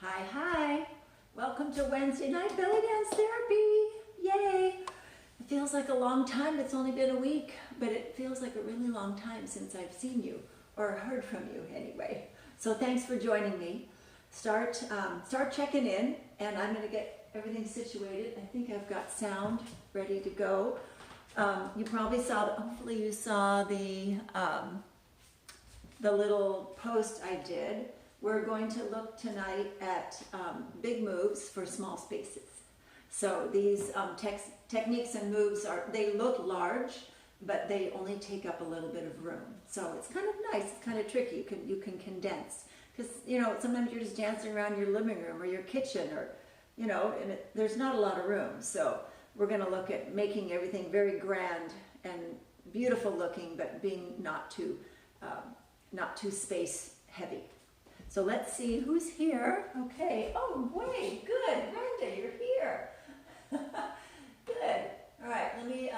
Hi, hi. Welcome to Wednesday night belly dance therapy. Yay. It feels like a long time. It's only been a week, but it feels like a really long time since I've seen you or heard from you anyway. So thanks for joining me. Start checking in, and I'm going to get everything situated. I think I've got sound ready to go. You probably saw, hopefully you saw the little post I did. We're going to look tonight at big moves for small spaces. So these techniques and moves they look large, but they only take up a little bit of room. So it's kind of nice, it's kind of tricky. You can condense. Because, sometimes you're just dancing around your living room or your kitchen or, and there's not a lot of room. So we're going to look at making everything very grand and beautiful looking, but being not too space heavy. So let's see who's here. Okay. Oh, wait. Good. Brenda, you're here. Good. All right. Let me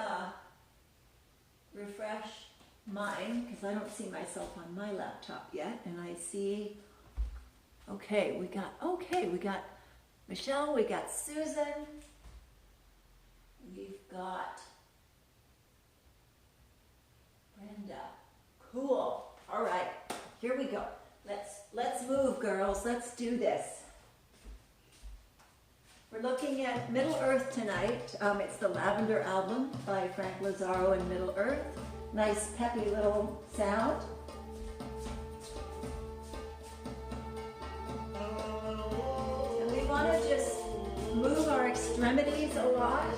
refresh mine because I don't see myself on my laptop yet. And I see, okay, we got Michelle, we got Susan, we've got Brenda. Cool. All right. Here we go. Let's move, girls. Let's do this. We're looking at Middle-Earth tonight. It's the Lavender album by Frank Lazzaro and Middle-Earth. Nice, peppy little sound. And we want to just move our extremities a lot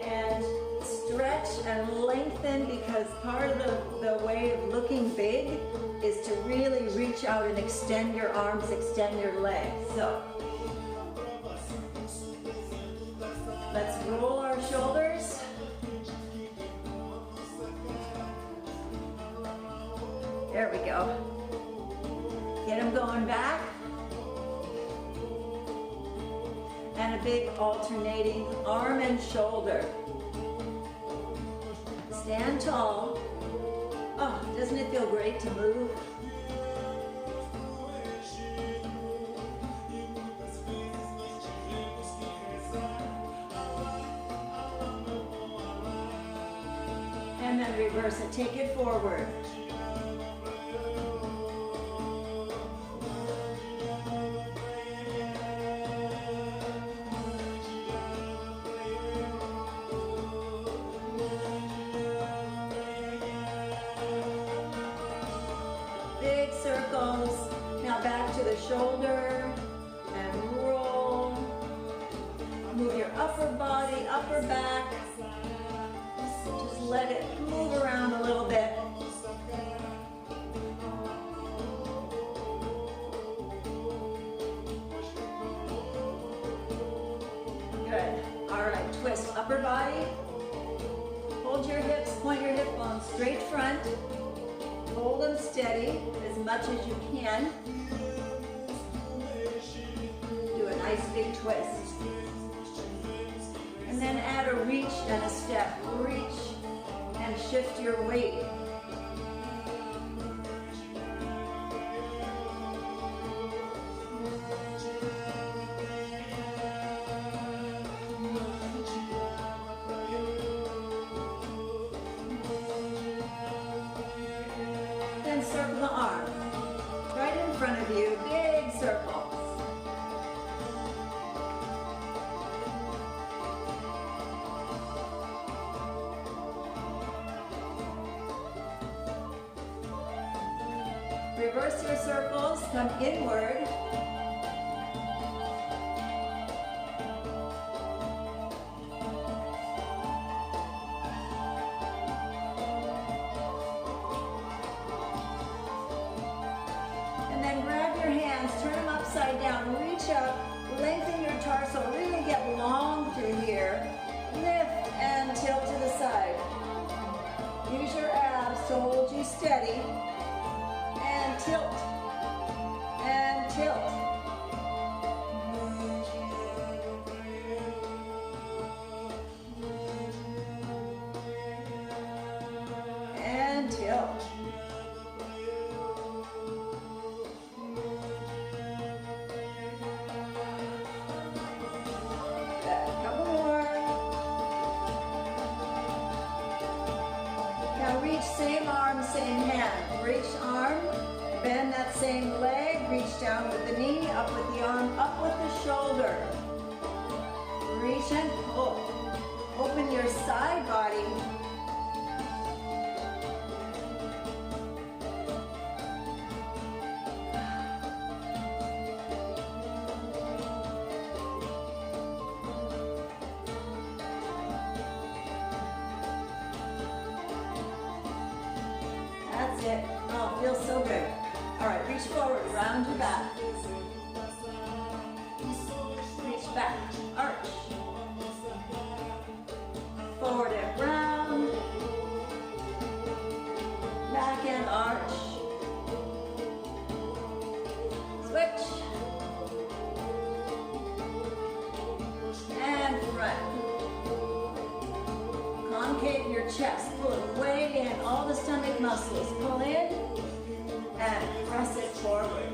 and stretch and lengthen, because part of the way of looking big is to really reach out and extend your arms, extend your legs. So let's roll our shoulders. There we go. Get them going back. And a big alternating arm and shoulder. Stand tall. Oh, doesn't it feel great to move? And then reverse it. Take it forward. Big circles. Now back to the shoulder and roll. Move your upper body, upper back. Just let it move around a little bit. Good. All right, twist upper body. Hold your hips, point your hip bones straight front. Hold them steady as much as you can. Do a nice big twist. And then add a reach and a step. Reach and shift your weight. Then circle the arm. Right in front of you, big circles. Reverse your circles, come inward. And then grab your hands, turn them upside down, reach up, lengthen your torso, really get long through here. Lift and tilt to the side. Use your abs to hold you steady. And tilt, and tilt. And tilt. bend that same leg, reach down with the knee, up with the arm, up with the shoulder. Reach and pull. Open your side body. That's it. Oh, it feels so good. All right, reach forward, round your back. Reach back, arch. Forward and round. Back and arch. Switch. And front. Concave your chest. Pull it way in. All the stomach muscles. Pull in and press it forward.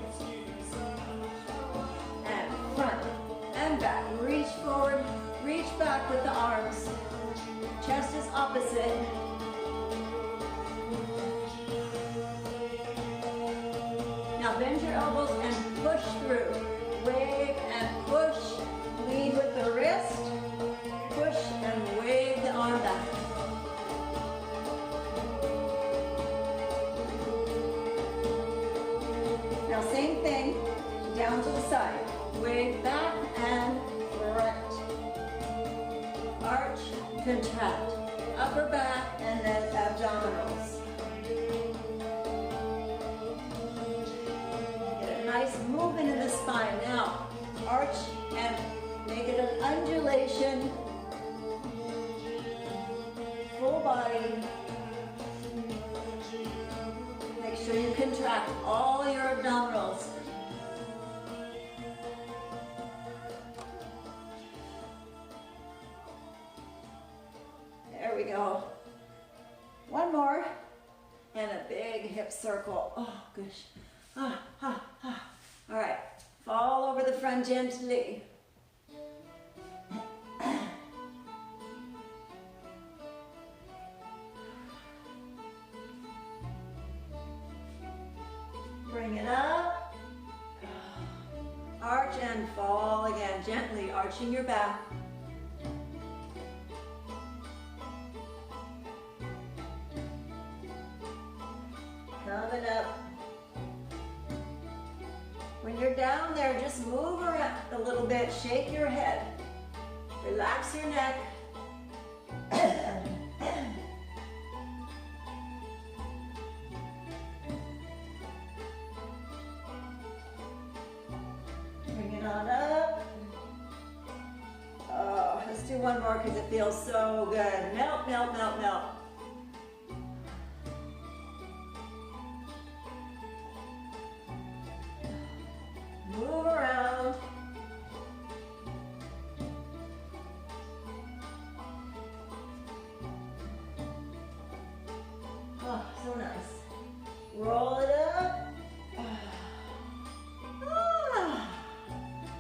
And front and back. Reach forward. Reach back with the arms. Chest is opposite. Now bend your elbows and push through. Wave and push. Lead with the wrist. Push and wave the arm back. Now same thing, down to the side. Wave back and front. Arch, contract. Upper back and then abdominals. Get a nice movement in the spine. Now, arch and make it an undulation. Full body. Make sure you contract all your abdominals. There we go. One more. And a big hip circle. Oh, gosh. Ah, ah, ah. All right. Fall over the front gently. Bring it up. Arch and fall again, gently arching your back. Coming up. When you're down there, just move around a little bit, shake your head. Relax your neck. Bring it on up. Oh, let's do one more because it feels so good. Melt, melt, melt, melt. Move around. Oh, so nice. Roll it up. Ah.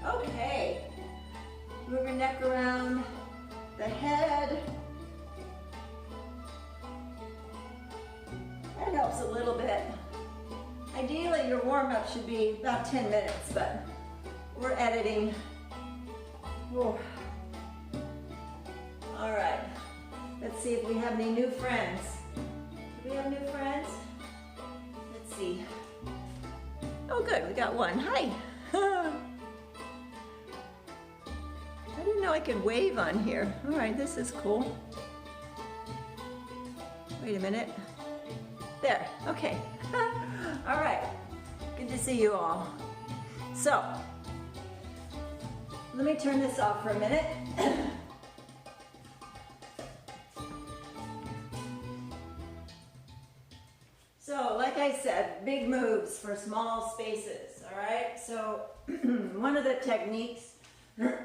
Okay. Move your neck around the head. That helps a little bit. Ideally, your warm-up should be about 10 minutes, but we're editing. Whoa. All right. Let's see if we have any new friends. Do we have new friends? Let's see. Oh, good. We got one. Hi. I didn't know I could wave on here. All right, this is cool. Wait a minute. There. Okay. All right, good to see you all. So, let me turn this off for a minute. So, like I said, big moves for small spaces, all right? So, one of the techniques or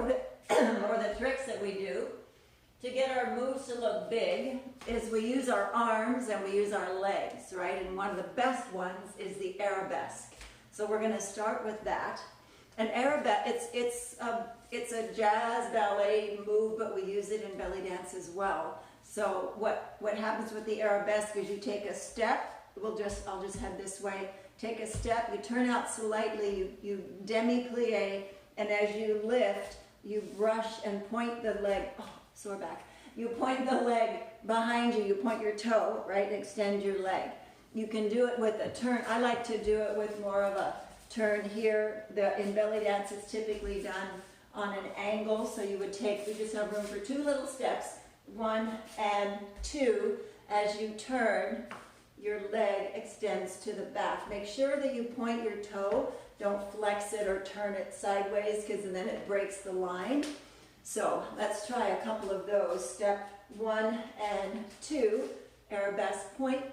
the tricks that we do to get our moves to look big is we use our arms and we use our legs, right? And one of the best ones is the Arabesque. So we're going to start with that. And Arabesque, it's a jazz ballet move, but we use it in belly dance as well. So what happens with the Arabesque is you take a step I'll just head this way. Take a step, you turn out slightly, you demi-plie, and as you lift, you brush and point the leg, oh, sore back. You point the leg behind you, you point your toe, right, extend your leg. You can do it with a turn. I like to do it with more of a turn here. In belly dance, it's typically done on an angle, so we just have room for 2 little steps, 1 and 2. As you turn, your leg extends to the back. Make sure that you point your toe. Don't flex it or turn it sideways, because then it breaks the line. So let's try a couple of those. Step 1 and 2, Arabesque point.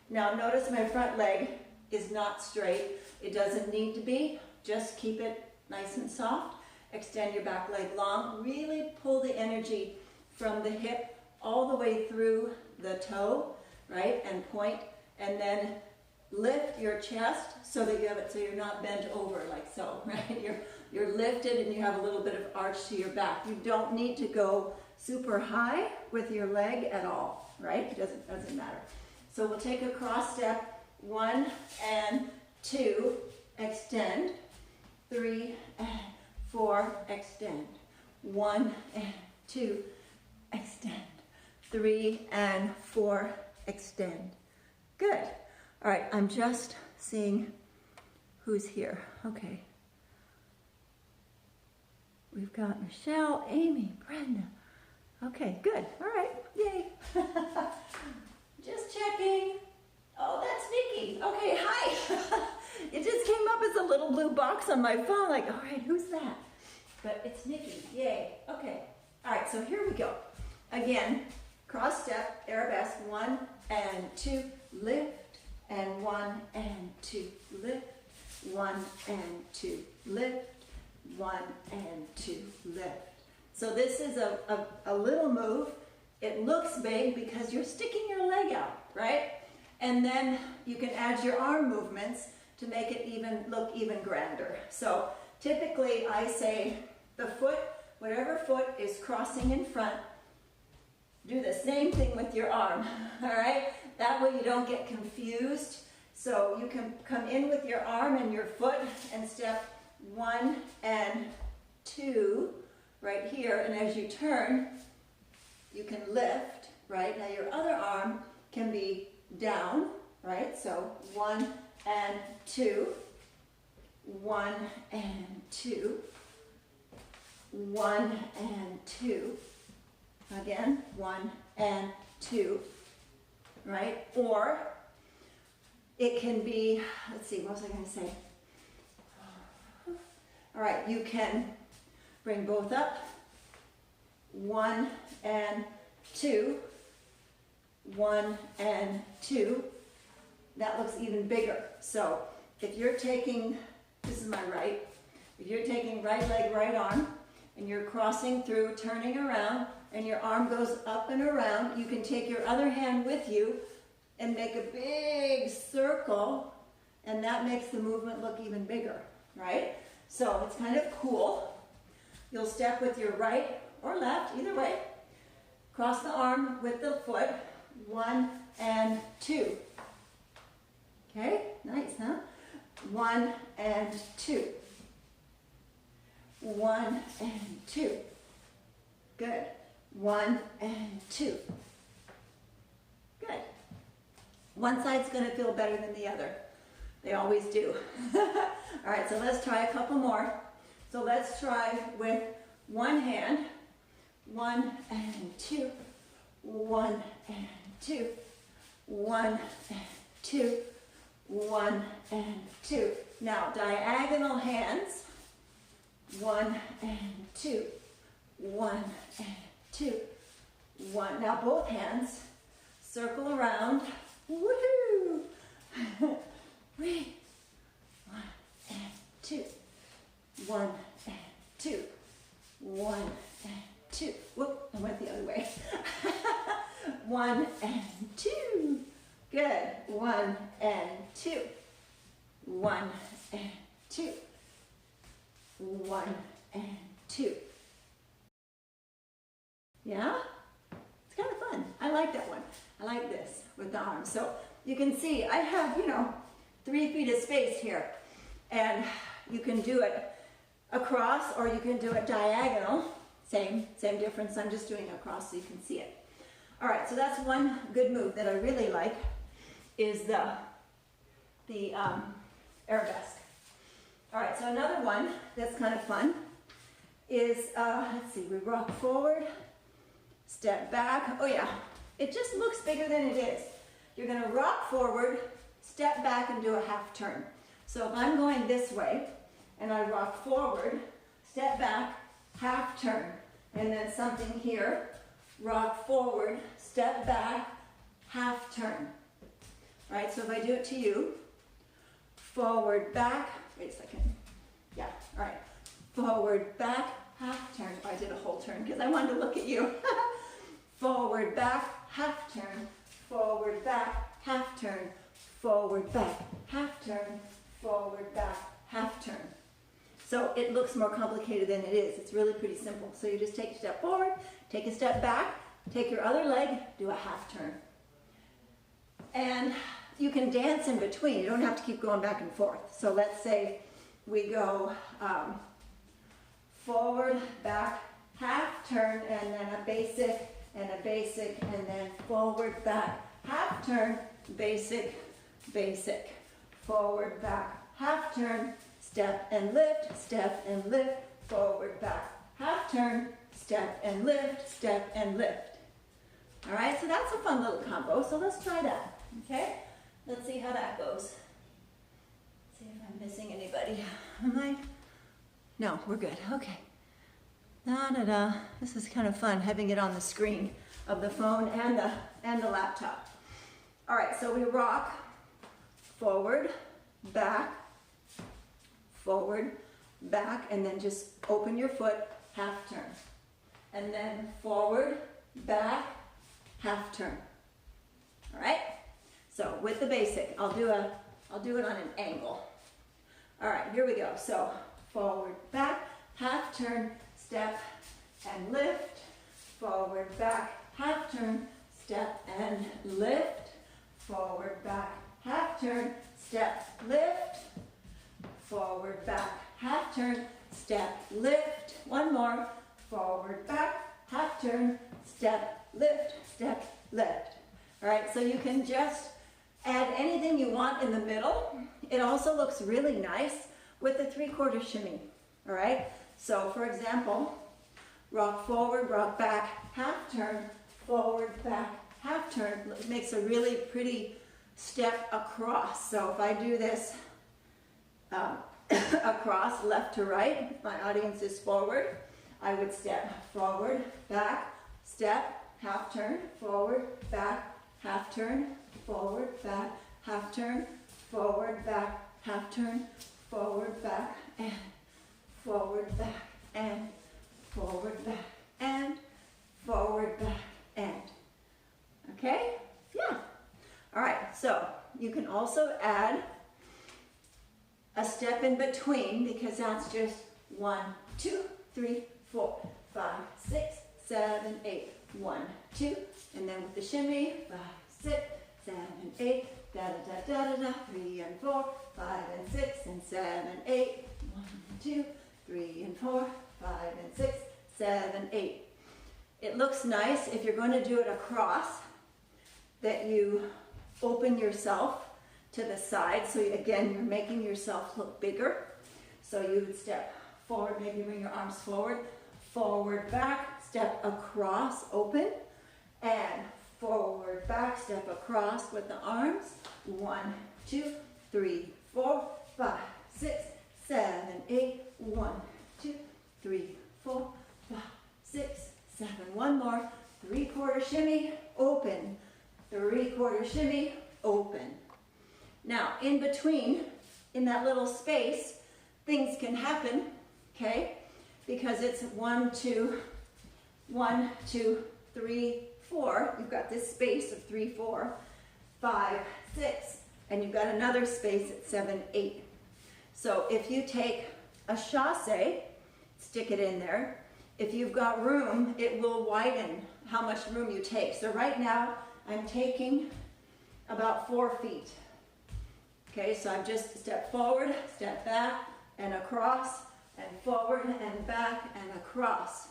Now notice my front leg is not straight. It doesn't need to be. Just keep it nice and soft. Extend your back leg long. Really pull the energy from the hip all the way through the toe, right? And point. And then lift your chest so that you have it so you're not bent over like so, right? You're lifted and you have a little bit of arch to your back. You don't need to go super high with your leg at all, right? It doesn't matter. So we'll take a cross step, 1 and 2, extend, 3 and 4, extend, 1 and 2, extend, 3 and 4, extend. Good. All right, I'm just seeing who's here. Okay. We've got Michelle, Amy, Brenda. Okay, good. All right, yay. Just checking. Oh, that's Nikki. Okay, hi. It just came up as a little blue box on my phone, like, all right, who's that? But it's Nikki, yay. Okay, all right, so here we go. Again, cross step, Arabesque, 1 and 2, lift, and 1 and 2, lift, 1 and 2, lift, 1 and 2, lift. So this is a little move. It looks big because you're sticking your leg out, right? And then you can add your arm movements to make it look even grander. So typically I say the foot, whatever foot is crossing in front, do the same thing with your arm, all right? That way you don't get confused. So you can come in with your arm and your foot and step 1 and 2 right here. And as you turn, you can lift, right? Now your other arm can be down, right? So 1 and 2, 1 and 2, 1 and 2. Again, 1 and 2, right? Or it can be, let's see, what was I going to say? All right, you can bring both up, 1 and 2, 1 and 2. That looks even bigger. So if you're taking, this is my right, if you're taking right leg, right arm, and you're crossing through, turning around, and your arm goes up and around, you can take your other hand with you and make a big circle, and that makes the movement look even bigger, right? So it's kind of cool. You'll step with your right or left, either way. Cross the arm with the foot, 1 and 2. Okay, nice, huh? 1 and 2. 1 and 2. Good. 1 and 2. Good. One side's going to feel better than the other. They always do. All right, so let's try a couple more. So let's try with one hand. 1 and 2. 1 and 2. 1 and 2. 1 and 2. Now, diagonal hands. 1 and 2. 1 and 2. 1. Now both hands circle around. Woohoo! 3. 1 and 2. 1 and 2. 1 and 2. Whoop, I went the other way. 1 and 2. Good. 1 and 2. 1 and 2. 1 and 2. Yeah? It's kind of fun. I like that one. I like this with the arms. So you can see I have, 3 feet of space here. And you can do it across or you can do it diagonal. Same difference. I'm just doing across so you can see it. All right, so that's one good move that I really like is the Arabesque. All right, so another one that's kind of fun is, let's see, we rock forward, step back. Oh yeah, it just looks bigger than it is. You're gonna rock forward, step back and do a half turn. So if I'm going this way and I rock forward, step back, half turn, and then something here, rock forward, step back, half turn. All right, so if I do it to you, forward, back, wait a second. Yeah, all right. Forward, back, half turn. Oh, I did a whole turn because I wanted to look at you. Forward, back, half turn. Forward, back, half turn. Forward, back, half turn. Forward, back, half turn. So it looks more complicated than it is. It's really pretty simple. So you just take a step forward, take a step back, take your other leg, do a half turn. And you can dance in between. You don't have to keep going back and forth. So let's say we go forward, back, half turn, and then a basic, and then forward, back, half turn, basic, basic. Forward, back, half turn, step and lift, forward, back, half turn, step and lift, All right, so that's a fun little combo. So let's try that, okay? Let's see how that goes. See if I'm missing anybody. Am I? No, we're good. Okay. Da-da-da. This is kind of fun having it on the screen of the phone and the laptop. All right, so we rock forward, back, and then just open your foot, half turn. And then forward, back, half turn. All right? So with the basic, I'll do it on an angle. All right, here we go. So forward, back, half turn, step and lift. Forward, back, half turn, step and lift. Forward, back, half turn, step, lift. Forward, back, half turn, step, lift. One more. Forward, back, half turn, step, lift. All right, so you can just add anything you want in the middle. It also looks really nice with the 3/4 shimmy, all right? So for example, rock forward, rock back, half turn, forward, back, half turn. It makes a really pretty step across. So if I do this across left to right, my audience is forward, I would step forward, back, step, half turn, forward, back, half turn, forward, back, half turn, forward, back, half turn, forward, back, and forward, back, and forward, back, and forward, back, and. Okay? Yeah. All right, so you can also add a step in between because that's just 1, 2, 3, 4, 5, 6, 7, 8. 1, 2, and then with the shimmy, 5, 6, 7, 8, da da da da da da, 3 and 4, 5 and 6 and 7, 8, 1, 2, 3 and 4, 5 and 6, 7, 8. It looks nice if you're going to do it across, that you open yourself to the side. So again, you're making yourself look bigger. So you would step forward, maybe bring your arms forward, back, step across, open, and forward, back, step across with the arms. 1, 2, 3, 4, 5, 6, 7, 8. 1, 2, 3, 4, 5, 6, 7. One more. 3/4 shimmy, open. 3/4 shimmy, open. Now, in between, in that little space, things can happen, okay? Because it's 1, 2, 3, 4. You've got this space of 3, 4, 5, 6, and you've got another space at 7, 8. So if you take a chasse, stick it in there. If you've got room, it will widen how much room you take. So right now, I'm taking about 4 feet. Okay, so I've just stepped forward, step back, and across, and forward, and back, and across.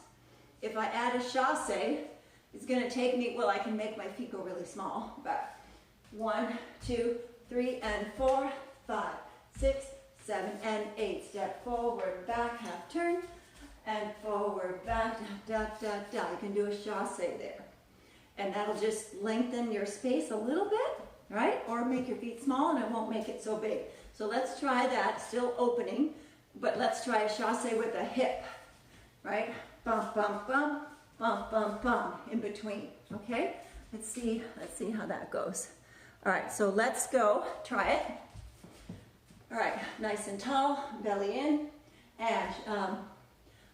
If I add a chasse, it's going to take me, well, I can make my feet go really small, but 1, 2, 3, and 4, 5, 6, 7, and 8. Step forward, back, half turn, and forward, back, da, da, da, da. You can do a chasse there. And that'll just lengthen your space a little bit, right? Or make your feet small and it won't make it so big. So let's try that, still opening, but let's try a chasse with a hip, right? Bump, bump, bump, bump, bump, bump, in between, okay? Let's see how that goes. All right, so let's go, try it. All right, nice and tall, belly in, and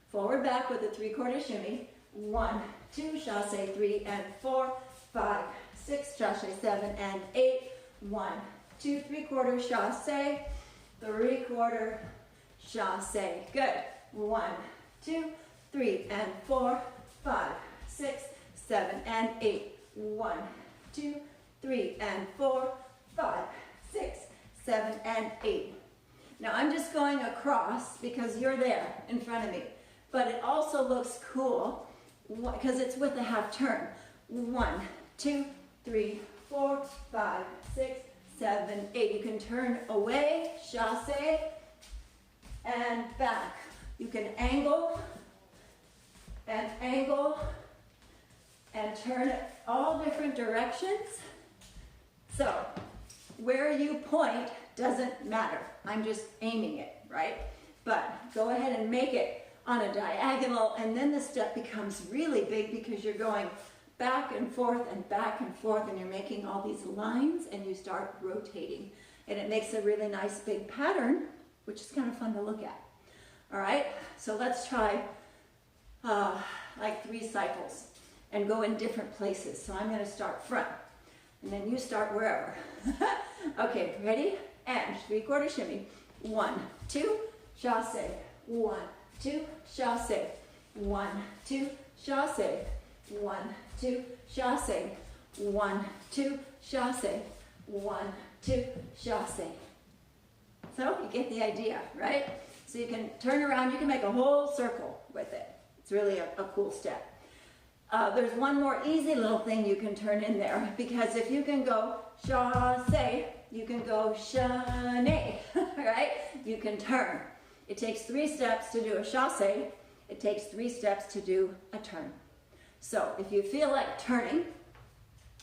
forward, back with a 3/4 shimmy. 1, 2, chasse, 3 and 4, 5, 6, chasse, 7 and 8. 1, 2, 3/4 chasse, 3/4 chasse. Good. 1, 2, 3 and 4, 5, 6, 7 and 8. 1, 2, 3 and 4, 5, 6, 7 and 8. Now I'm just going across because you're there in front of me, but it also looks cool because it's with a half turn. 1, 2, 3, 4, 5, 6, 7, 8. You can turn away, chasse, and back. You can angle, and turn it all different directions. So where you point doesn't matter. I'm just aiming it, right? But go ahead and make it on a diagonal, and then the step becomes really big because you're going back and forth, and you're making all these lines, and you start rotating. And it makes a really nice big pattern, which is kind of fun to look at. All right, so let's try like 3 cycles and go in different places. So I'm going to start front, and then you start wherever. Okay, ready? And 3/4 shimmy. 1, 2, chasse. 1, 2, chasse. 1, 2, chasse. 1, 2, chasse. 1, 2, chasse. 1, 2, chasse. So you get the idea, right? So you can turn around, you can make a whole circle with it. It's really a cool step. There's one more easy little thing you can turn in there, because if you can go chasse, you can go shane, right? You can turn. It takes 3 steps to do a chasse. It takes 3 steps to do a turn. So if you feel like turning,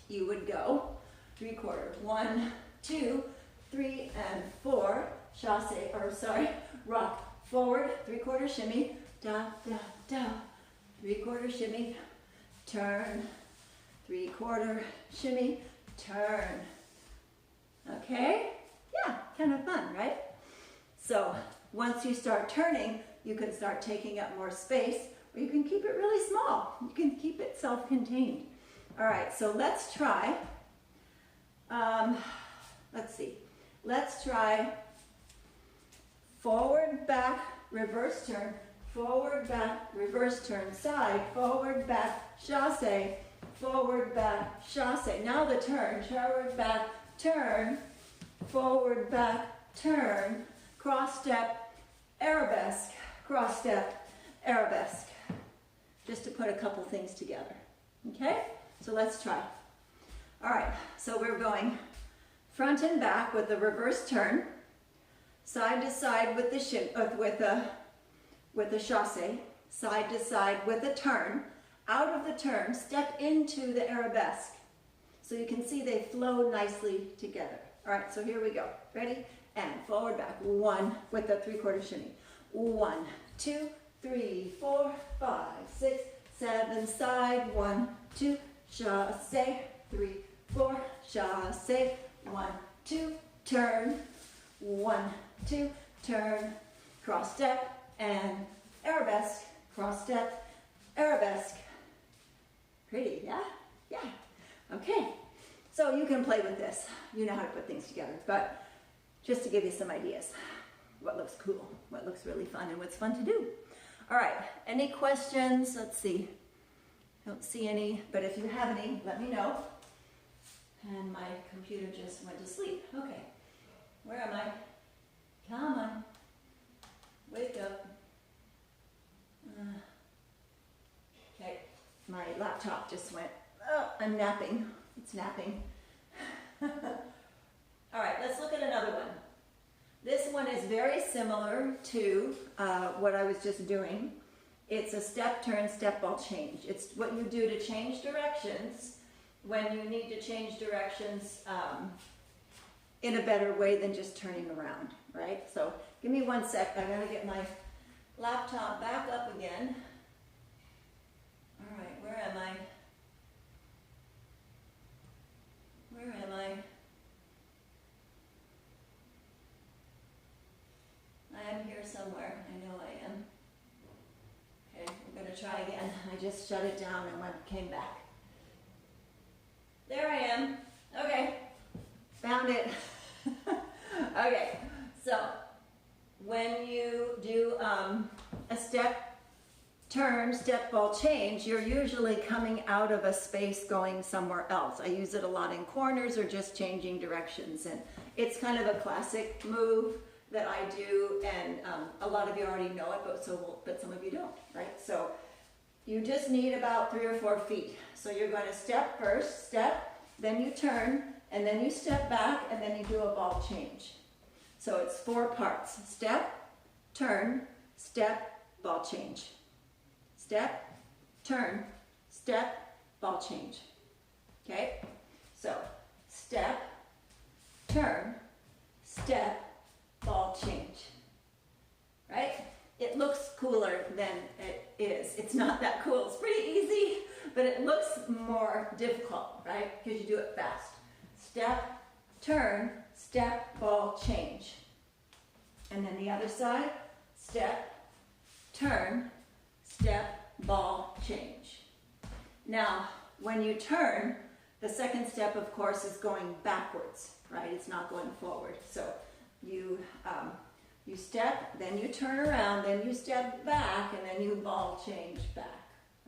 you would go 3/4. 1, 2, 3, and 4. Chasse, rock forward, 3/4 shimmy, da, da, da. 3/4 shimmy, turn. 3/4 shimmy, turn. Okay? Yeah, kind of fun, right? So once you start turning, you can start taking up more space, or you can keep it really small. You can keep it self-contained. All right, so let's try, let's see. Let's try forward, back, reverse turn, forward, back, reverse turn, side, forward, back, chasse, forward, back, chasse. Now the turn, forward, back, turn, forward, back, turn, cross step, arabesque, cross step, arabesque. Just to put a couple things together. Okay? So let's try. All right, so we're going front and back with the reverse turn, side to side with the with the chasse, side to side with a turn. Out of the turn, step into the arabesque. So you can see they flow nicely together. All right, so here we go. Ready? And forward, back. 1 with the 3/4 shimmy. 1, 2, 3, 4, 5, 6, 7, side. 1, 2, chasse. 3, 4, chasse. 1, 2, turn. 1, 2, turn. Cross step and arabesque. Cross step, arabesque. Pretty, yeah? Yeah. Okay. So you can play with this. You know how to put things together, but just to give you some ideas. What looks cool, what looks really fun, and what's fun to do. All right, any questions? Let's see. Don't see any, but if you have any, let me know. And my computer just went to sleep. Okay, where am I? Come on, wake up. Okay, my laptop just went, oh, I'm napping. It's napping. All right, let's look at another one. This one is very similar to what I was just doing. It's a step, turn, step, ball, change. It's what you do to change directions when you need to change directions in a better way than just turning around, right? So give me 1 sec. I'm going to get my laptop back up again. All right, where am I? Where am I? I am here somewhere. I know I am. Okay, we're going to try again. I just shut it down and came back. There I am. Okay, found it. Okay, so when you do a step, turn, step, ball, change, you're usually coming out of a space going somewhere else. I use it a lot in corners or just changing directions, and it's kind of a classic move that I do, and a lot of you already know it, but some of you don't, right? So you just need about 3 or 4 feet. So you're going to step first, step, then you turn, and then you step back, and then you do a ball change. So it's 4 parts. Step, turn, step, ball change. Step, turn, step, ball change. Okay? So step, turn, step, ball change. Right? It looks cooler than it is. It's not that cool. It's pretty easy, but it looks more difficult, right? Because you do it fast. Step, turn, step, ball, change. And then the other side, step, turn, step, ball, change. Now, when you turn, the second step, of course, is going backwards, right? It's not going forward. So you step, then you turn around, then you step back, and then you ball change back.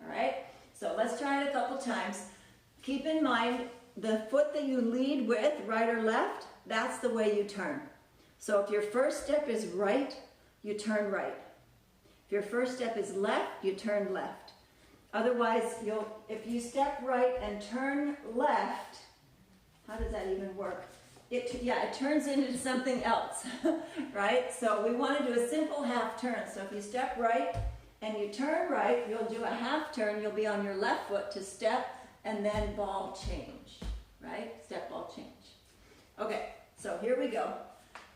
All right? So let's try it a couple times. Keep in mind, the foot that you lead with, right or left, that's the way you turn. So if your first step is right, you turn right. If your first step is left, you turn left. Otherwise, if you step right and turn left, how does that even work? It turns into something else, right? So we want to do a simple half turn. So if you step right and you turn right, you'll do a half turn. You'll be on your left foot to step and then ball change, right? Step, ball, change. Okay, so here we go.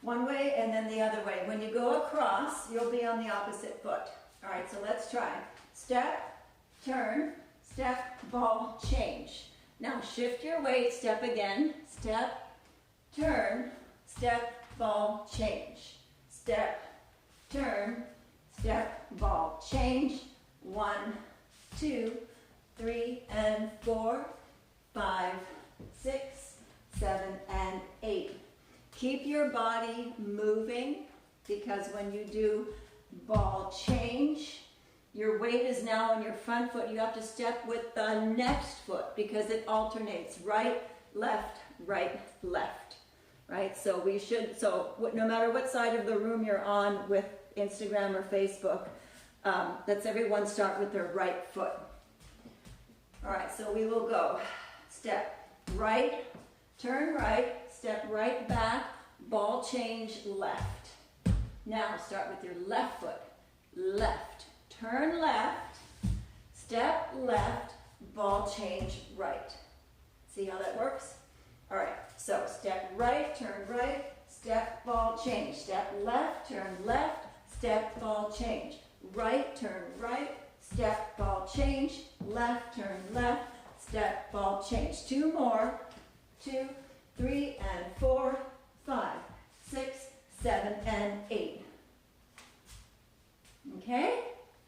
One way and then the other way. When you go across, you'll be on the opposite foot. All right, so let's try. Step, turn, step, ball, change. Now shift your weight, step again, step, turn, step, ball, change. Step, turn, step, ball, change. 1, 2, 3, and 4, 5, 6, 7, and 8. Keep your body moving, because when you do ball change, your weight is now on your front foot. You have to step with the next foot because it alternates right, left, right? So no matter what side of the room you're on with Instagram or Facebook, let's everyone start with their right foot. All right, so we will go step right, turn right, step right back, ball change left. Now start with your left foot, left, turn left, step left, ball change right. See how that works? All right, so step right, turn right, step, ball, change. Step left, turn left, step, ball, change. Right, turn right, step, ball, change. Left, turn left, step, ball, change. 2 more. 2, 3, and 4, 5, 6, 7, and 8. Okay?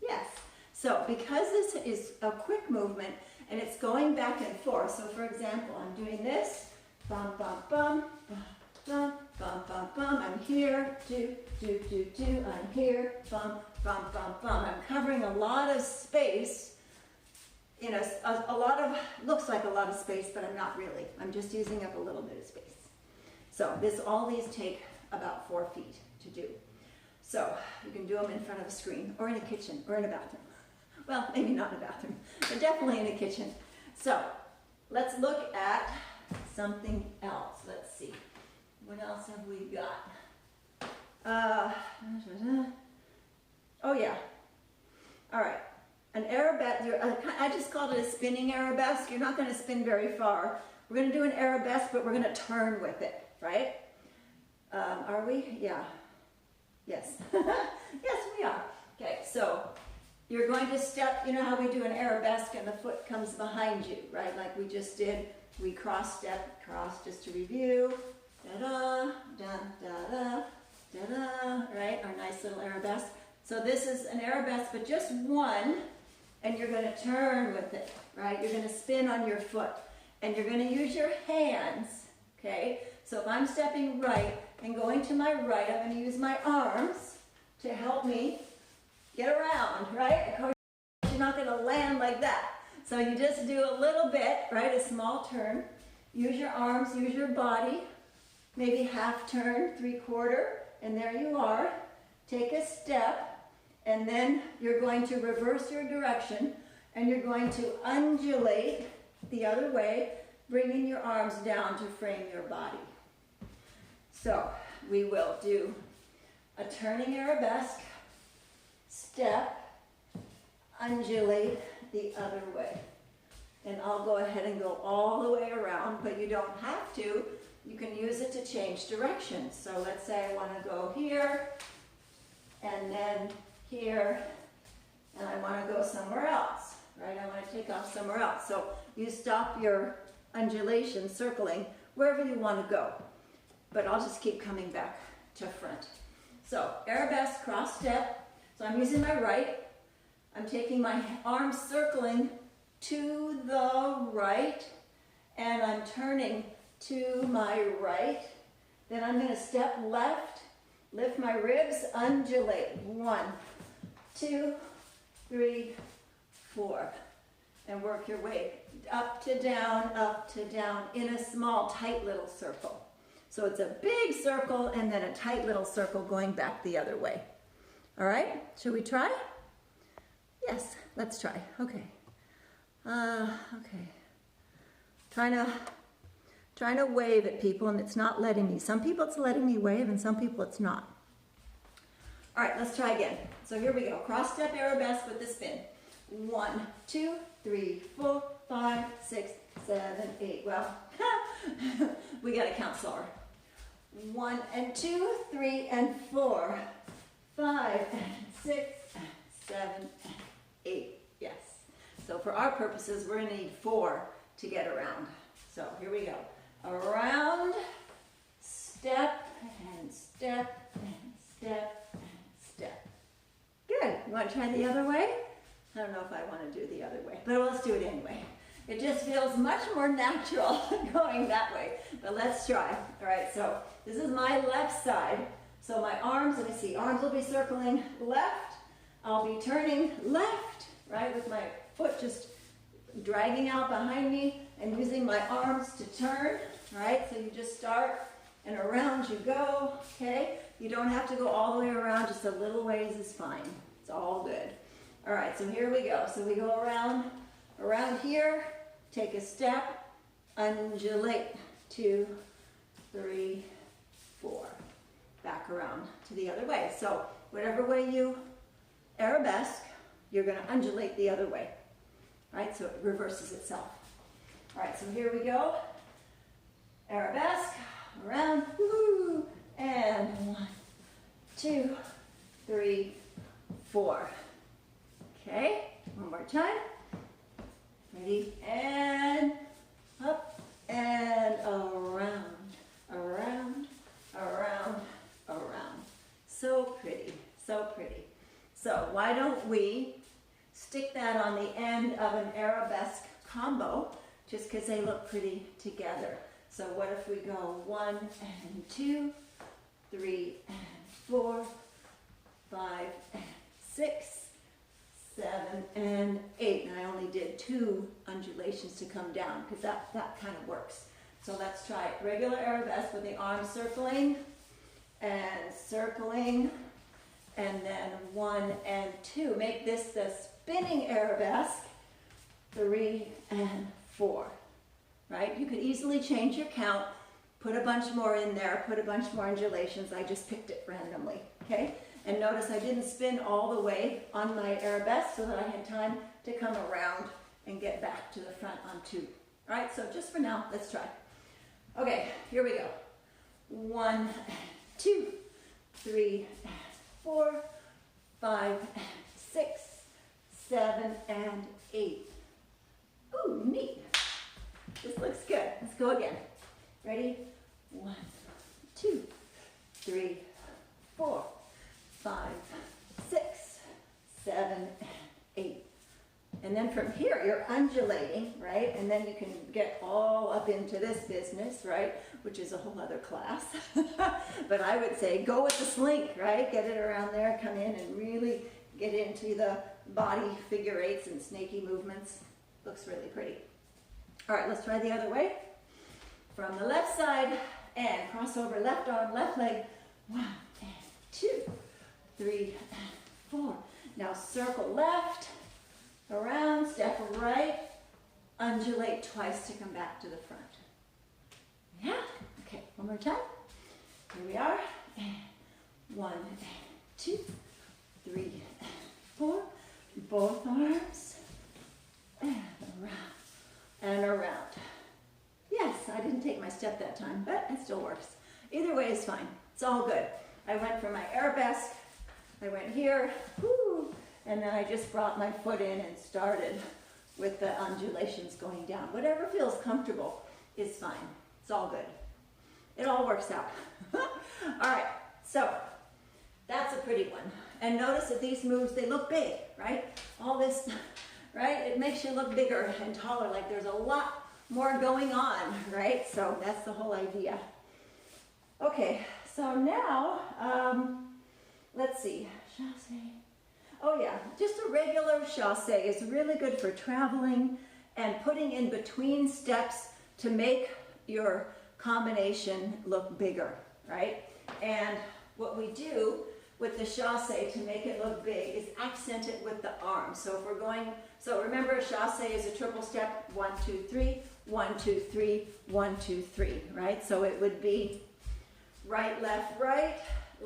Yes. So because this is a quick movement and it's going back and forth, so for example, I'm doing this, bum, bum, bum, bum, bum, bum, bum, I'm here, do, I'm here, bum, bum, bum, bum. I'm covering a lot of space in a lot of, looks like a lot of space, but I'm not really. I'm just using up a little bit of space. So all these take about 4 feet to do. So you can do them in front of a screen or in a kitchen or in a bathroom. Well, maybe not in a bathroom, but definitely in a kitchen. So let's look at something else. Let's see. What else have we got? Oh yeah. All right. An arabesque, I just called it a spinning arabesque. You're not going to spin very far. We're going to do an arabesque, but we're going to turn with it, right? Are we? Yeah. Yes. Yes, we are. Okay, so you're going to step, you know how we do an arabesque and the foot comes behind you, right? Like we just did. We cross, just to review. Da-da, da-da, da-da, right? Our nice little arabesque. So this is an arabesque, but just one, and you're going to turn with it, right? You're going to spin on your foot, and you're going to use your hands, okay? So if I'm stepping right and going to my right, I'm going to use my arms to help me get around, right? Of course, you're not going to land like that. So you just do a little bit, right? A small turn. Use your arms, use your body, maybe half turn, 3/4, and there you are. Take a step. And then you're going to reverse your direction, and you're going to undulate the other way, bringing your arms down to frame your body. So we will do a turning arabesque, step, undulate the other way. And I'll go ahead and go all the way around, but you don't have to. You can use it to change directions. So let's say I want to go here, and then here, and I want to go somewhere else, right? I want to take off somewhere else. So you stop your undulation, circling, wherever you want to go. But I'll just keep coming back to front. So arabesque, cross step. So I'm using my right. I'm taking my arms circling to the right, and I'm turning to my right. Then I'm going to step left, lift my ribs, undulate. 1, 2, 3, 4. And work your way up to down in a small, tight little circle. So it's a big circle and then a tight little circle going back the other way. All right, should we try? Yes, let's try. Okay. Okay. Trying to wave at people, and it's not letting me. Some people it's letting me wave, and some people it's not. All right, let's try again. So here we go. Cross step arabesque with the spin. 1, 2, 3, 4, 5, 6, 7, 8. Well, we got to count slower. 1 and 2, 3 and 4, 5 and 6, 7 and 8. Yes. So for our purposes, we're going to need 4 to get around. So here we go. Around, step, and step, and step, and step. Good. You want to try the other way? I don't know if I want to do the other way, but let's do it anyway. It just feels much more natural going that way, but let's try. All right, so this is my left side. So my arms, let me see, arms will be circling left. I'll be turning left, right, with my foot just dragging out behind me and using my arms to turn, right? So you just start and around you go, okay? You don't have to go all the way around, just a little ways is fine. It's all good. All right, so here we go. So we go around here, take a step, undulate, 2, 3, 4. Back around to the other way. So whatever way you arabesque, you're going to undulate the other way. Right, so it reverses itself. All right, so here we go. Arabesque, around, woo, and 1, 2, 3, 4. Okay, one more time. Ready, and up, and around, around, around, around. So pretty, so pretty. So why don't we stick that on the end of an arabesque combo, just because they look pretty together. So what if we go 1 and 2, 3 and 4, 5 and 6, 7, and 8. And I only did 2 undulations to come down because that kind of works. So let's try it. Regular arabesque with the arms circling, and then 1 and 2. Make this the spinning arabesque, 3 and 4, right? You could easily change your count, put a bunch more in there, put a bunch more undulations. I just picked it randomly, okay? And notice I didn't spin all the way on my arabesque so that I had time to come around and get back to the front on 2. All right, so just for now, let's try. Okay, here we go. 1, 2, 3, 4, 5, 6, 7, and 8. Ooh, neat. This looks good. Let's go again. Ready? 1, 2, 3, 4, 5, 6, 7, and 8. And then from here, you're undulating, right? And then you can get all up into this business, right? Which is a whole other class. But I would say go with the slink, right? Get it around there, come in and really get into the body figure 8s and snaky movements. Looks really pretty. All right, let's try the other way. From the left side, and cross over left arm, left leg. 1 and 2, 3 and 4. Now circle left, around, step right, undulate twice to come back to the front. Yeah? Okay, one more time. Here we are. 1 and 2, 3 and 4. Both arms. And around. And around. Yes, I didn't take my step that time, but it still works. Either way is fine. It's all good. I went for my arabesque. I went here, whoo, and then I just brought my foot in and started with the undulations going down. Whatever feels comfortable is fine. It's all good. It all works out. All right, so that's a pretty one. And notice that these moves, they look big, right? All this, right? It makes you look bigger and taller, like there's a lot more going on, right? So that's the whole idea. Okay, so now, let's see, chasse. Oh yeah, just a regular chasse is really good for traveling and putting in between steps to make your combination look bigger, right? And what we do with the chasse to make it look big is accent it with the arms. So if we're going, so remember chasse is a triple step, 1, 2, 3, 1, 2, 3, 1, 2, 3, right? So it would be right, left, right,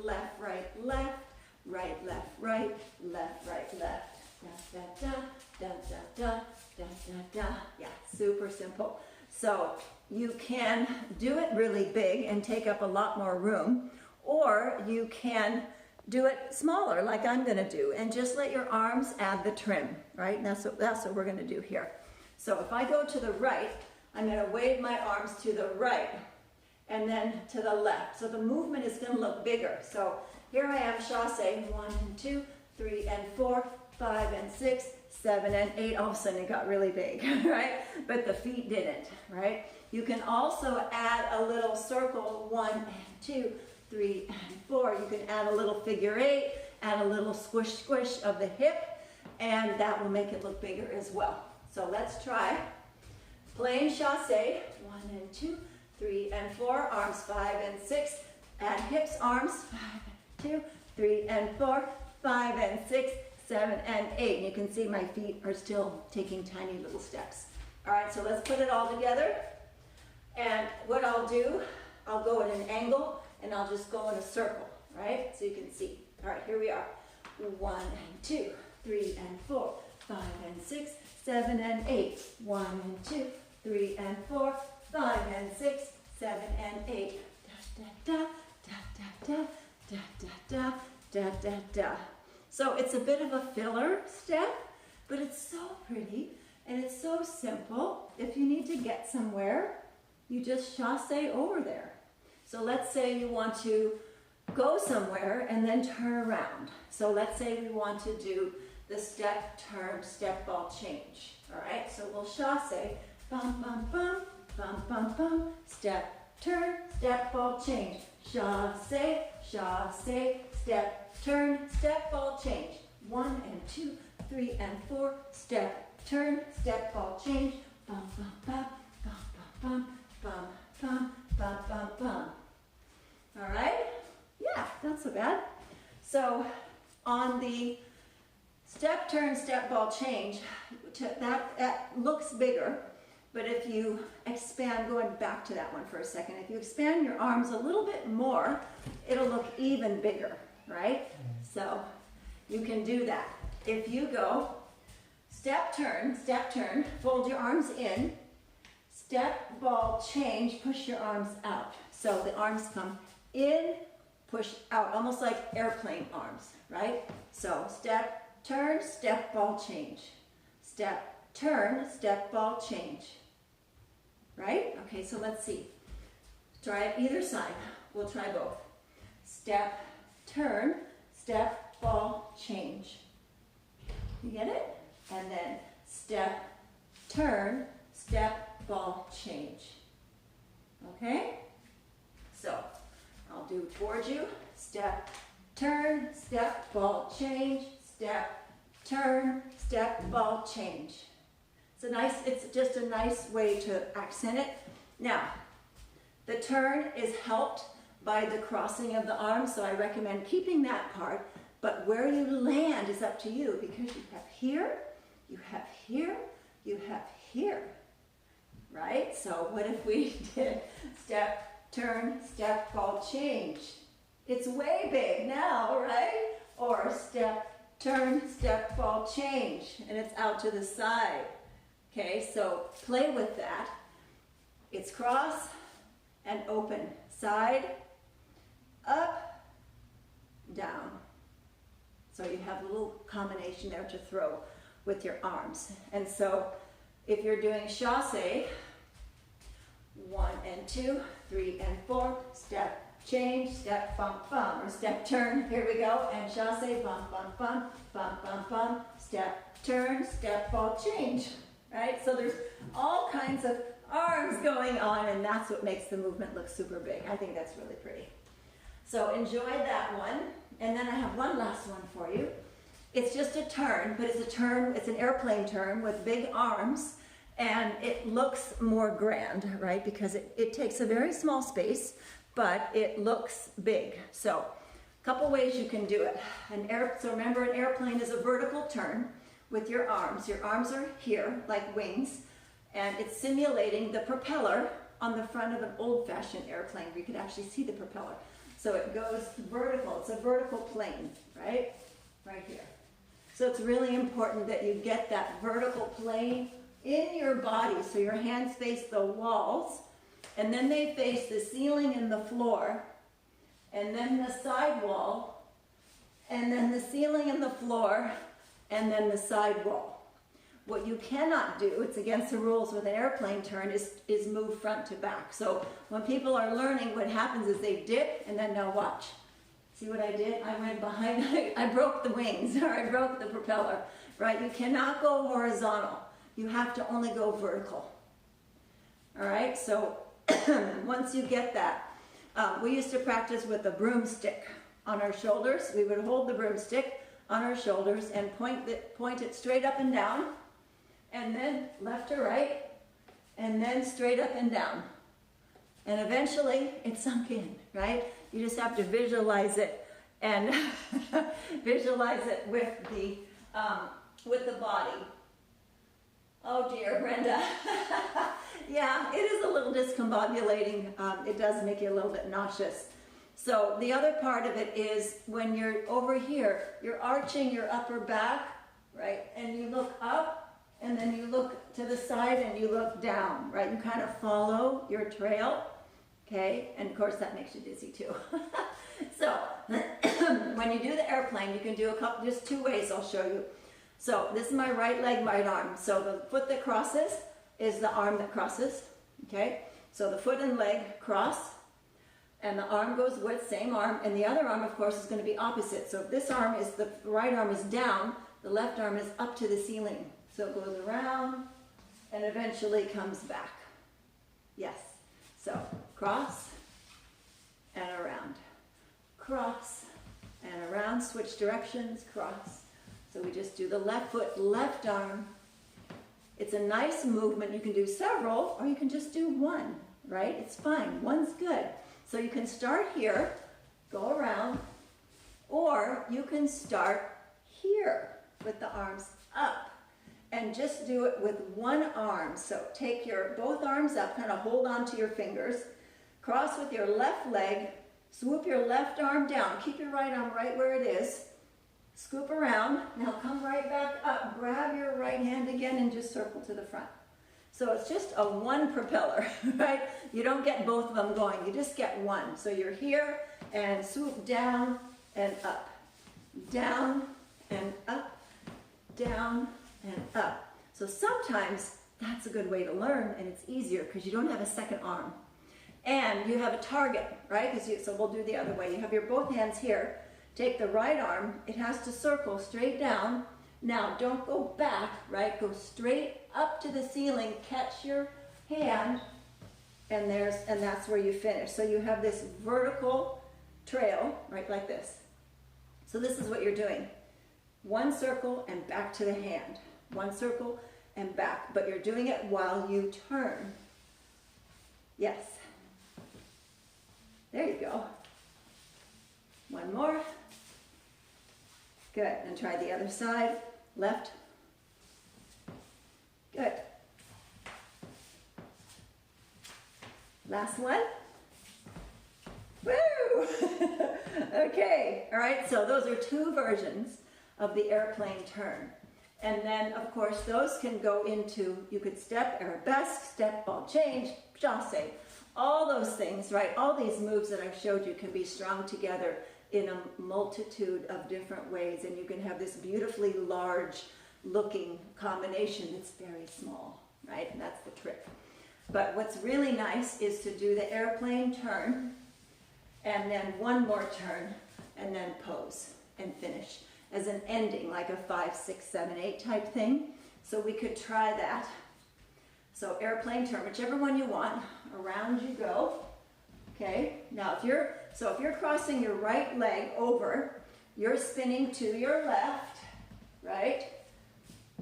left, right, left, right, left, right, left, right, left. Da, da, da, da, da, da, da, da. Yeah, super simple. So you can do it really big and take up a lot more room, or you can do it smaller like I'm going to do and just let your arms add the trim, right? And that's what we're going to do here. So if I go to the right, I'm going to wave my arms to the right and then to the left. So the movement is going to look bigger. So here I am, chasse, 1 and 2, 3 and 4, 5 and 6, 7 and 8. All of a sudden it got really big, right? But the feet didn't, right? You can also add a little circle, 1 and 2, 3 and 4. You can add a little figure 8, add a little squish squish of the hip, and that will make it look bigger as well. So let's try plain chasse, 1 and 2, 3 and 4, arms 5 and 6, add hips, arms 5 and 2, 3 and 4, 5 and 6, 7 and 8. And you can see my feet are still taking tiny little steps. All right, so let's put it all together. And what I'll do, I'll go at an angle and I'll just go in a circle, right? So you can see. All right, here we are. 1 and 2, 3 and 4, 5 and 6, 7 and 8. 1 and 2, 3 and 4, 5 and 6, 7 and 8. Da da da da da da da da da da. So it's a bit of a filler step, but it's so pretty and it's so simple. If you need to get somewhere, you just chasse over there. So let's say you want to go somewhere and then turn around. So let's say we want to do the step, turn, step, ball, change. All right, so we'll chasse, bum, bum, bum, bum, bum, bum, step, turn, step, ball, change. Chasse, chasse, step, turn, step, ball, change. 1 and 2, 3 and 4, step, turn, step, ball change, bum, bum, bum, bum, bum, bum, bum, bum, bum, bum. All right? Yeah, not so bad. So on the step, turn, step, ball change, that looks bigger, but if you expand, going back to that one for a second, if you expand your arms a little bit more, it'll look even bigger, right? So you can do that. If you go step, turn, fold your arms in, step, ball, change, push your arms out. So the arms come in, push out, almost like airplane arms, right? So step, turn, step, ball, change. Step, turn, step, ball, change. Right? Okay, so let's see. Try it either side. We'll try both. Step, turn, step, ball, change. You get it? And then step, turn, step, ball, change. Okay? So I'll do towards you. Step, turn, step, ball, change. Step, turn, step, ball, change. It's just a nice way to accent it. Now, the turn is helped by the crossing of the arms, so I recommend keeping that part, but where you land is up to you, because you have here, you have here, you have here, right? So what if we did step, turn, step, ball, change? It's way big now, right? Or step, turn, step, ball, change, and it's out to the side. Okay, so play with that. It's cross and open. Side, up, down. So you have a little combination there to throw with your arms. And so if you're doing chasse, 1 and 2, 3 and 4, step, change, step, bump, bump, or step, turn, here we go, and chasse, bump, bump, bump, bump, bump, bump, step, turn, step, ball, change. Right? So there's all kinds of arms going on, and that's what makes the movement look super big. I think that's really pretty. So enjoy that one. And then I have one last one for you. It's just a turn, but it's an airplane turn with big arms, and it looks more grand, right? Because it takes a very small space, but it looks big. So a couple ways you can do it. So remember, an airplane is a vertical turn with your arms. Your arms are here, like wings, and it's simulating the propeller on the front of an old-fashioned airplane where you could actually see the propeller. So it goes vertical. It's a vertical plane, right? Right here. So it's really important that you get that vertical plane in your body, so your hands face the walls, and then they face the ceiling and the floor, and then the side wall, and then the ceiling and the floor, and then the side wall. What you cannot do, it's against the rules with an airplane turn, is move front to back. So when people are learning, what happens is they dip, and then now watch. See what I did? I went behind, I broke the wings, or I broke the propeller, right? You cannot go horizontal. You have to only go vertical. All right, so once you get that, we used to practice with a broomstick on our shoulders. We would hold the broomstick on our shoulders and point it straight up and down, and then left to right, and then straight up and down. And eventually it sunk in, right? You just have to visualize it, and visualize it with the body. Oh dear, Brenda. Yeah, it is a little discombobulating. It does make you a little bit nauseous. So the other part of it is when you're over here, you're arching your upper back, right? And you look up, and then you look to the side, and you look down, right? You kind of follow your trail, okay? And of course that makes you dizzy too. So when you do the airplane, you can do just 2 ways I'll show you. So this is my right leg, right arm. So the foot that crosses is the arm that crosses, okay? So the foot and leg cross, and the arm goes with, same arm, and the other arm, of course, is going to be opposite. So if this arm is, the right arm is down, the left arm is up to the ceiling. So it goes around and eventually comes back. Yes. So cross and around. Cross and around, switch directions, cross. So we just do the left foot, left arm. It's a nice movement. You can do several, or you can just do one, right? It's fine. One's good. So you can start here, go around, or you can start here with the arms up and just do it with one arm. So take your both arms up, kind of hold on to your fingers, cross with your left leg, swoop your left arm down, keep your right arm right where it is, scoop around, now come right back up, grab your right hand again and just circle to the front. So it's just a one propeller, right? You don't get both of them going, you just get one. So you're here and swoop down and up, down and up, down and up. So sometimes that's a good way to learn, and it's easier because you don't have a second arm. And you have a target, right? So we'll do the other way. You have your both hands here. Take the right arm. It has to circle straight down. Now, don't go back, right? Go straight up to the ceiling. Catch your hand, and that's where you finish. So you have this vertical trail, right, like this. So this is what you're doing. One circle and back to the hand. One circle and back. But you're doing it while you turn. Yes. There you go. One more. Good. And try the other side. Left. Good. Last one. Woo! Okay. All right. So those are two versions of the airplane turn. And then, of course, those can go into, you could step, Arabesque, step, ball change, Chasse. All those things, right? All these moves that I've showed you can be strung together in a multitude of different ways, and you can have this beautifully large looking combination that's very small, right? And that's the trick. But what's really nice is to do the airplane turn, and then one more turn, and then pose and finish as an ending, like a 5, 6, 7, 8 type thing. So we could try that. So airplane turn, whichever one you want, around you go. Okay, now if you're crossing your right leg over, you're spinning to your left, right?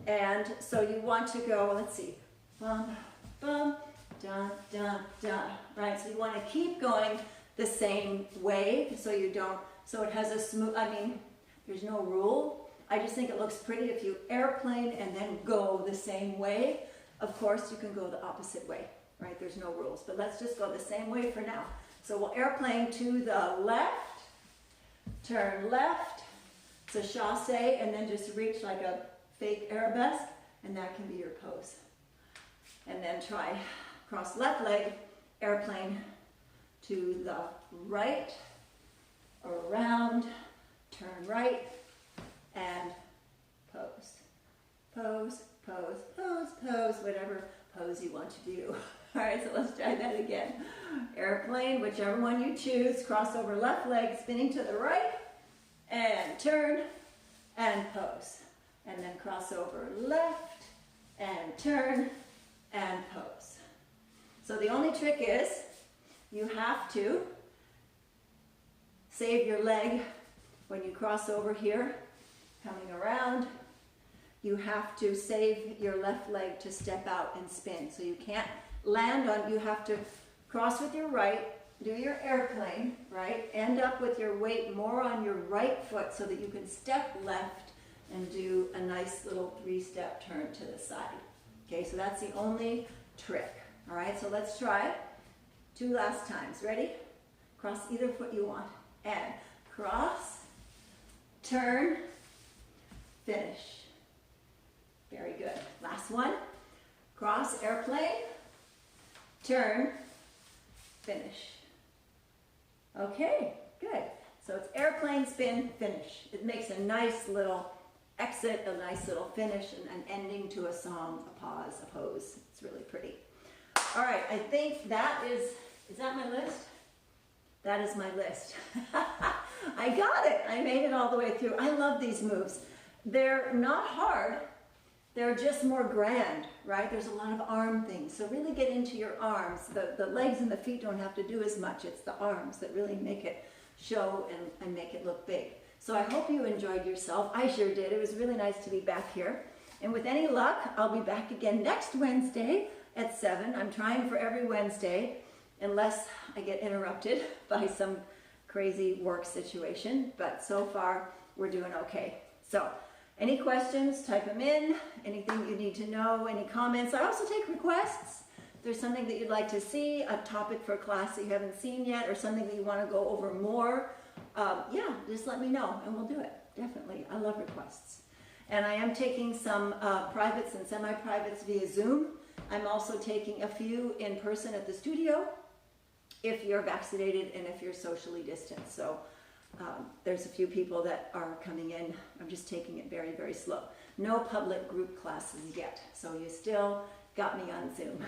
And so you want to go, let's see, bum, bum, da, da, da, right? So you want to keep going the same way so you don't, so it has a smooth, I mean, there's no rule. I just think it looks pretty if you airplane and then go the same way. Of course, you can go the opposite way, right? There's no rules, but let's just go the same way for now. So we'll airplane to the left, turn left, it's a chasse, and then just reach like a fake arabesque, and that can be your pose. And then try cross left leg, airplane to the right, around, turn right, and pose. Pose, pose, pose, pose, whatever pose you want to do. All right, so let's try that again. Airplane, whichever one you choose, cross over left leg, spinning to the right, and turn, and pose. And then cross over left, and turn, and pose. So the only trick is, you have to save your leg when you cross over here, coming around. You have to save your left leg to step out and spin. So you can't land on, you have to cross with your right, do your airplane, right? End up with your weight more on your right foot so that you can step left and do a nice little 3-step turn to the side. Okay, so that's the only trick. All right, so let's try it 2 last times. Ready? Cross either foot you want. And cross, turn, finish. Very good. Last one. Cross, airplane, turn, finish. Okay, good. So it's airplane, spin, finish. It makes a nice little exit, a nice little finish, and an ending to a song, a pause, a pose. It's really pretty. All right, I think that is that my list? That is my list. I got it. I made it all the way through. I love these moves. They're not hard. They're just more grand, right? There's a lot of arm things. So really get into your arms. The legs and the feet don't have to do as much. It's the arms that really make it show and make it look big. So I hope you enjoyed yourself. I sure did. It was really nice to be back here. And with any luck, I'll be back again next Wednesday at 7. I'm trying for every Wednesday, unless I get interrupted by some crazy work situation. But so far, we're doing okay. So any questions, type them in. Anything you need to know, any comments. I also take requests. If there's something that you'd like to see, a topic for a class that you haven't seen yet, or something that you want to go over more, yeah, just let me know and we'll do it. Definitely. I love requests. And I am taking some privates and semi-privates via Zoom. I'm also taking a few in person at the studio if you're vaccinated and if you're socially distant. So there's a few people that are coming in. I'm just taking it very, very slow. No public group classes yet. So you still got me on Zoom.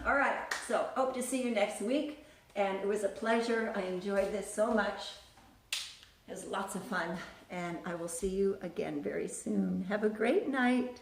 All right. So hope to see you next week. And it was a pleasure. I enjoyed this so much. It was lots of fun. And I will see you again very soon. Have a great night.